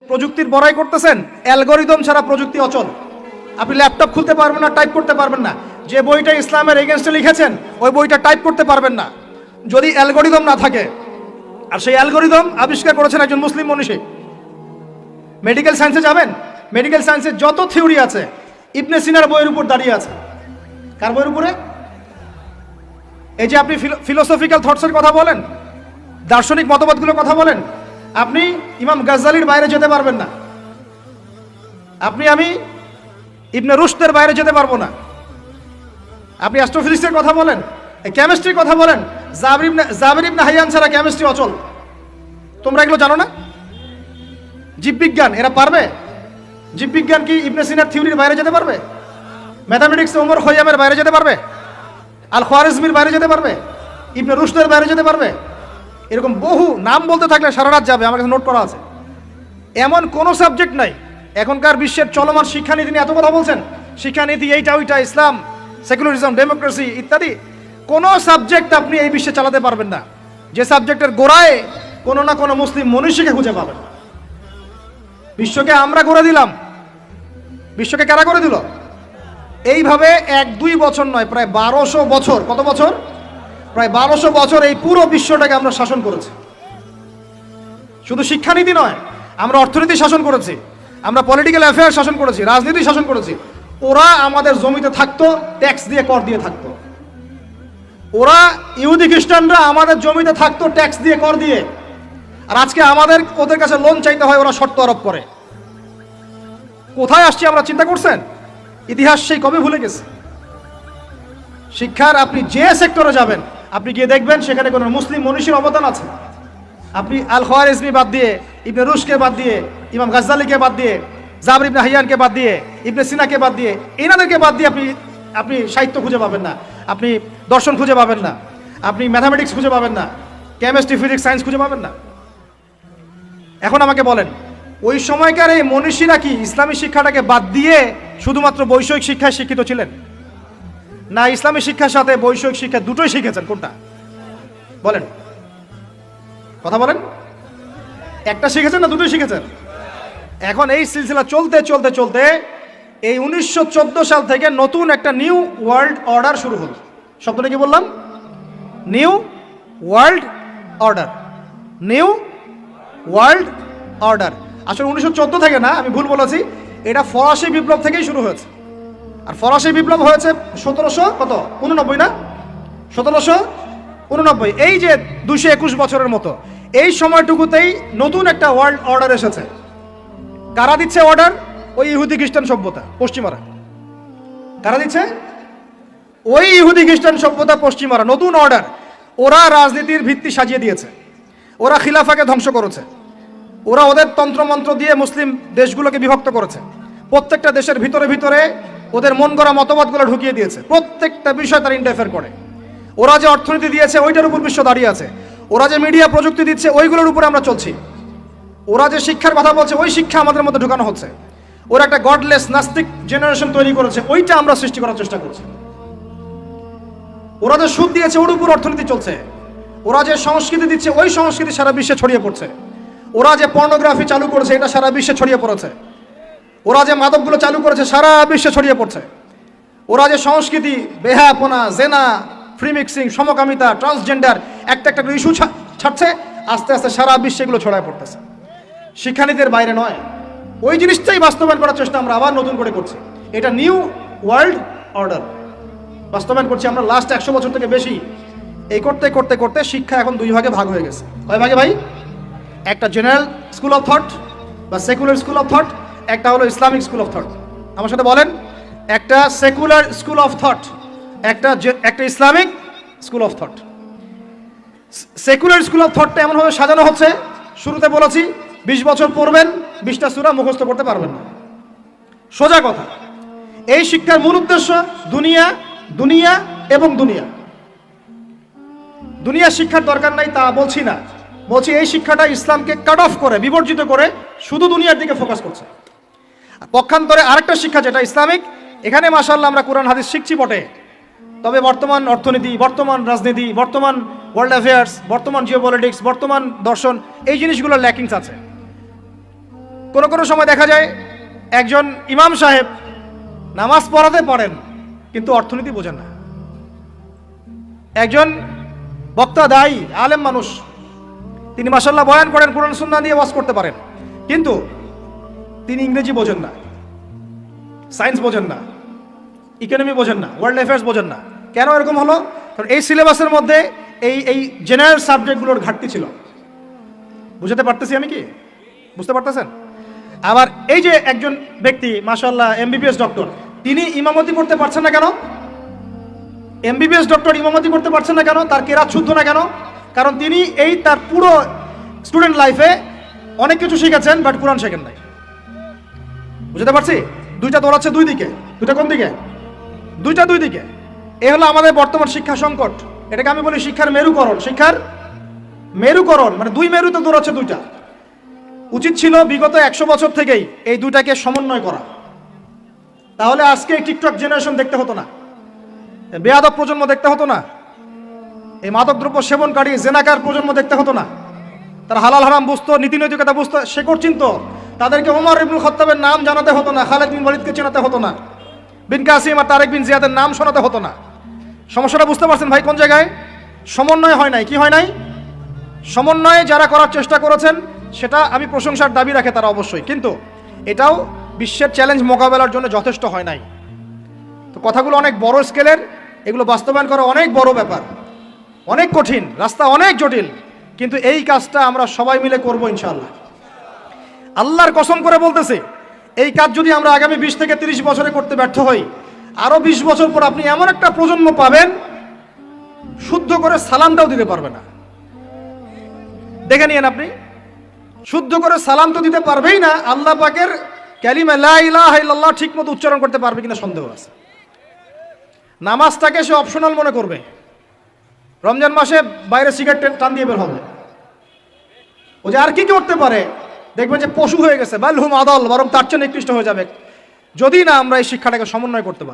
প্রযুক্তির বড়াই করতেছেন, অ্যালগরিদম ছাড়া প্রযুক্তি অচল। আপনি ল্যাপটপ খুলতে পারবেন না, টাইপ করতে পারবেন না। যে বইটা ইসলামের এগেনস্টে লিখেছেন ওই বইটা টাইপ করতে পারবেন না যদি অ্যালগরিদম না থাকে। আর সেই অ্যালগরিদম আবিষ্কার করেছেন একজন মুসলিম মনীষী। মেডিকেল সায়েন্সে যাবেন, মেডিকেল সায়েন্সের যত থিওরি আছে ইবনে সিনার বইয়ের উপর দাঁড়িয়ে আছে। কার বইয়ের উপরে? এই যে আপনি ফিলোসফিক্যাল থটসের কথা বলেন, দার্শনিক মতবাদগুলোর কথা বলেন, আপনি ইমাম গাজ্জালির বাইরে যেতে পারবেন না। আমি ইবনে রুশদের বাইরে যেতে পারবো না। আপনি অ্যাস্ট্রোফিজিক্সের কথা বলেন, কেমিস্ট্রির কথা বলেন, জাবির ইবনে হাইয়ান ছাড়া কেমিস্ট্রি অচল। তোমরা এগুলো জানো না? জীববিজ্ঞান এরা পারবে? জীববিজ্ঞান কি ইবনে সিনার থিওরির বাইরে যেতে পারবে? ম্যাথামেটিক্সে ওমর খৈয়ামের বাইরে যেতে পারবে? আল খোয়ারিজমির বাইরে যেতে পারবে? ইবনে রুশদের বাইরে যেতে পারবে? এরকম বহু নাম বলতে থাকলে সারা রাত যাবে, আমার কাছে নোট করা আছে। এমন কোনো সাবজেক্ট নাই। এখনকার বিশ্বের চলমান শিক্ষানীতি নিয়ে এত কথা বলছেন, শিক্ষানীতি এইটা ওইটা, ইসলাম, সেকুলারিজম, ডেমোক্রেসি ইত্যাদি, কোনো সাবজেক্ট আপনি এই বিশ্বে চালাতে পারবেন না যে সাবজেক্টের গোড়ায় কোনো না কোনো মুসলিম মনীষীকে খুঁজে পাবেন। বিশ্বকে আমরা করে দিলাম, বিশ্বকে কারা করে দিল? এইভাবে 1-2 বছর নয়, প্রায় 1200 বছর। কত বছর? প্রায় 1200 বছর এই পুরো বিশ্বটাকে আমরা শাসন করেছি। শুধু শিক্ষানীতি নয়, আমরা অর্থনীতি শাসন করেছি, আমরা পলিটিক্যাল অ্যাফেয়ার শাসন করেছি, রাজনীতি শাসন করেছি। ওরা আমাদের জমিতে থাকতো, ট্যাক্স দিয়ে, কর দিয়ে থাকতো। ওরা ইহুদি খ্রিস্টানরা আমাদের জমিতে থাকতো ট্যাক্স দিয়ে, কর দিয়ে। আর আজকে আমাদের ওদের কাছে লোন চাইতে হয়, ওরা শর্ত আরোপ করে। কোথায় আসছি আমরা চিন্তা করছেন? ইতিহাস সেই কবে ভুলে গেছে। শিক্ষার আপনি যে সেক্টরে যাবেন, আপনি গিয়ে দেখবেন সেখানে কোনো মুসলিম মনীষীর অবদান আছে। আপনি আল খোয়ারিজমি বাদ দিয়ে, ইবনে রুশকে বাদ দিয়ে, ইমাম গাজ্জালিকে বাদ দিয়ে, জাবির ইবনে হাইয়ানকে বাদ দিয়ে, ইবনে সিনাকে বাদ দিয়ে, এনাদেরকে বাদ দিয়ে আপনি সাহিত্য খুঁজে পাবেন না, আপনি দর্শন খুঁজে পাবেন না, আপনি ম্যাথামেটিক্স খুঁজে পাবেন না, কেমিস্ট্রি, ফিজিক্স, সায়েন্স খুঁজে পাবেন না। এখন আমাকে বলেন, ওই সময়কার এই মনীষীরা কি ইসলামী শিক্ষাটাকে বাদ দিয়ে শুধুমাত্র বৈষয়িক শিক্ষায় শিক্ষিত ছিলেন, না ইসলামী শিক্ষার সাথে বৈষয়িক শিক্ষা দুটোই শিখেছেন? কোনটা বলেন? কথা বলেন। একটা শিখেছেন না দুটোই শিখেছেন? এখন এই সিলসিলা চলতে চলতে চলতে এই 1914 সাল থেকে নতুন একটা নিউ ওয়ার্ল্ড অর্ডার শুরু হলো। শব্দটা কি বললাম? New world order. New world order আসলে 1914 থেকে না, আমি ভুল বলেছি। এটা ফরাসি বিপ্লব থেকেই শুরু হয়েছে। আর ফরাসি বিপ্লব হয়েছে 1789 না, 1789। এই যে 221 বছরের মতো এই সময়টুকুতেই নতুন একটা ওয়ার্ল্ড অর্ডার এসেছে। কারা দিচ্ছে অর্ডার? ওই ইহুদি খ্রিস্টান সভ্যতা, পশ্চিমারা। কারা দিচ্ছে? ওই ইহুদি খ্রিস্টান সভ্যতা, পশ্চিমারা। নতুন অর্ডার। ওরা রাজনীতির ভিত্তি সাজিয়ে দিয়েছে, ওরা খিলাফাকে ধ্বংস করেছে, ওরা ওদের তন্ত্রমন্ত্র দিয়ে মুসলিম দেশগুলোকে বিভক্ত করেছে। প্রত্যেকটা দেশের ভিতরে ভিতরে ওদের মন গড়া মতবাদগুলো ঢুকিয়ে দিয়েছে। প্রত্যেকটা বিষয় তারা ইন্টারফেয়ার করে। ওরা যে অর্থনীতি দিয়েছে ওইটার উপর বিশ্ব দাঁড়িয়ে আছে। ওরা যে মিডিয়া প্রযুক্তি দিচ্ছে ওইগুলোর উপরে আমরা চলছি। ওরা যে শিক্ষার কথা বলছে ওই শিক্ষা আমাদের মধ্যে ঢুকানো হচ্ছে। ওরা একটা গডলেস নাস্তিক জেনারেশন তৈরি করেছে, ওইটা আমরা সৃষ্টি করার চেষ্টা করছি। ওরা যে সুদ দিয়েছে ওর উপর অর্থনীতি চলছে। ওরা যে সংস্কৃতি দিচ্ছে ওই সংস্কৃতি সারা বিশ্বে ছড়িয়ে পড়ছে। ওরা যে পর্নোগ্রাফি চালু করেছে এটা সারা বিশ্বে ছড়িয়ে পড়েছে। ওরা যে মাদকগুলো চালু করেছে সারা বিশ্বে ছড়িয়ে পড়ছে। ওরা যে সংস্কৃতি, বেহায়াপনা, জেনা, ফ্রি মিক্সিং, সমকামিতা, ট্রান্সজেন্ডার একটা একটা ইস্যু ছাড়ছে, আস্তে আস্তে সারা বিশ্বে এগুলো ছড়ায় পড়তেছে। শিক্ষানীতির বাইরে নয়, ওই জিনিসটাই বাস্তবায়ন করার চেষ্টা আমরা আবার নতুন করে করছি। এটা নিউ ওয়ার্ল্ড অর্ডার বাস্তবায়ন করছি আমরা লাস্ট 100 বছর থেকে বেশি। এই করতে করতে করতে শিক্ষা এখন 2 ভাগে ভাগ হয়ে গেছে। কয় ভাগে ভাই? একটা জেনারেল স্কুল অফ থট বা সেকুলার স্কুল অফ থট, একটা হলো ইসলামিক স্কুল অফ থট। আমার সাথে বলেন, একটা সেকুলার স্কুল অফ থট, একটা Islamic school of thought. Secular school of থটটা এমনভাবে সাজানো হচ্ছে, শুরুতে বলেছি 20 বছর পড়বেন, 20টা সূরা মুখস্থ করতে পারবেন না। সোজা কথা, এই শিক্ষার মূল উদ্দেশ্য দুনিয়া, দুনিয়া এবং দুনিয়া। দুনিয়ার শিক্ষার দরকার নাই তা বলছি না, বলছি এই শিক্ষাটা ইসলামকে কাট অফ করে, বিবর্জিত করে শুধু দুনিয়ার দিকে ফোকাস করছে। পক্ষান্তরে আরেকটা শিক্ষা যেটা ইসলামিক, এখানে মাশাআল্লাহ আমরা কোরআন হাদিস শিখছি বটে, তবে বর্তমান অর্থনীতি, বর্তমান রাজনীতি, বর্তমান ওয়ার্ল্ড অ্যাফেয়ার্স, বর্তমান জিওপলিটিক্স, বর্তমান দর্শন, এই জিনিসগুলোর ল্যাকিংস আছে। কোনো কোনো সময় দেখা যায় একজন ইমাম সাহেব নামাজ পড়াতে পারেন কিন্তু অর্থনীতি বোঝেন না। একজন বক্তা দায়ী আলেম মানুষ, তিনি মাশাআল্লাহ বয়ান করেন, কোরআন সুন্নাহ দিয়ে ওয়াজ করতে পারেন, কিন্তু তিনি ইংরেজি বোঝেন না, সায়েন্স বোঝেন না, ইকোনমি বোঝেন না, ওয়ার্ল্ড অ্যাফেয়ার্স বোঝেন না। কেন এরকম হলো? কারণ এই সিলেবাসের মধ্যে এই জেনারেল সাবজেক্টগুলোর ঘাটতি ছিল। বুঝতে পারতেছি আমি কি? বুঝতে পারতেছেন? আবার এই যে একজন ব্যক্তি মাশাআল্লাহ এমবিবিএস ডক্টর, তিনি ইমামতি করতে পারছেন না কেন? এমবিবিএস ডক্টর ইমামতি করতে পারছেন না কেন? তার কেরাত শুদ্ধ না কেন? কারণ তিনি তার পুরো স্টুডেন্ট লাইফে অনেক কিছু শিখেছেন, বাট কোরআন শেখেন নাই। বুঝতে পারছি? দুইটা দৌড়াচ্ছে দুই দিকে। দুইটা কোন দিকে? দুইটা দুই দিকে। এ হলো আমাদের বর্তমান শিক্ষা সংকট। এটাকে আমি বলি শিক্ষার মেরুকরণ। শিক্ষার মেরুকরণ মানে দুই মেরুতে দৌড়াচ্ছে দুইটা। উচিত ছিল বিগত 100 বছর থেকেই এই দুইটাকে সমন্বয় করা, তাহলে আজকে এই টিকটক জেনারেশন দেখতে হতো না, বেয়াদব প্রজন্ম দেখতে হতো না, এই মাদকদ্রব্য সেবনকারী জেনাকার প্রজন্ম দেখতে হতো না। তারা হালাল হারাম বুঝতো, নীতি নৈতিকতা বুঝতো, শেকড় চিনত। তাদেরকে ওমর ইবনুল খাত্তাবের নাম জানাতে হতো না, খালিদ বিন ওয়ালিদকে চেনাতে হতো না, বিন কাসিম আর তারেক বিন জিয়াদের নাম শোনাতে হতো না। সমস্যাটা বুঝতে পারছেন ভাই? কোন জায়গায় সমন্বয় হয় নাই? কি হয় নাই? সমন্বয়ে যারা করার চেষ্টা করেছেন সেটা আমি প্রশংসার দাবি রাখে তারা অবশ্যই, কিন্তু এটাও বিশ্বের চ্যালেঞ্জ মোকাবেলার জন্য যথেষ্ট হয় নাই। তো কথাগুলো অনেক বড় স্কেলের, এগুলো বাস্তবায়ন করা অনেক বড় ব্যাপার, অনেক কঠিন, রাস্তা অনেক জটিল, কিন্তু এই কাজটা আমরা সবাই মিলে করব ইনশাআল্লাহ। আল্লাহর কসম করে বলতেছি, এই কাজ যদি আমরা আগামী 20 থেকে 30 বছরে করতে ব্যর্থ হই, আরো 20 বছর পর আপনি এমন একটা প্রজন্ম পাবেন শুদ্ধ করে সালামটাও দিতে পারবে না। দেখে নিয়েন আপনি, শুদ্ধ করে সালাম তো দিতে পারবেই না, আল্লাহ পাকের কালিমা লা ইলাহা ইল্লাল্লাহ ঠিকমতো উচ্চারণ করতে পারবে কিনা সন্দেহ আছে। নামাজটাকে সে অপশনাল মনে করবে। রমজান মাসে বাইরে সিগারেট টান দিয়ে বের হবে, ও যে আর কি করতে পারে, দেখবেন যে পশু হয়ে গেছে, বালহুম আদল, বরং তার চেয়ে নিকৃষ্ট হয়ে যাবে, যদি না আমরা এই শিক্ষাটাকে সমন্বয় করতে পারি।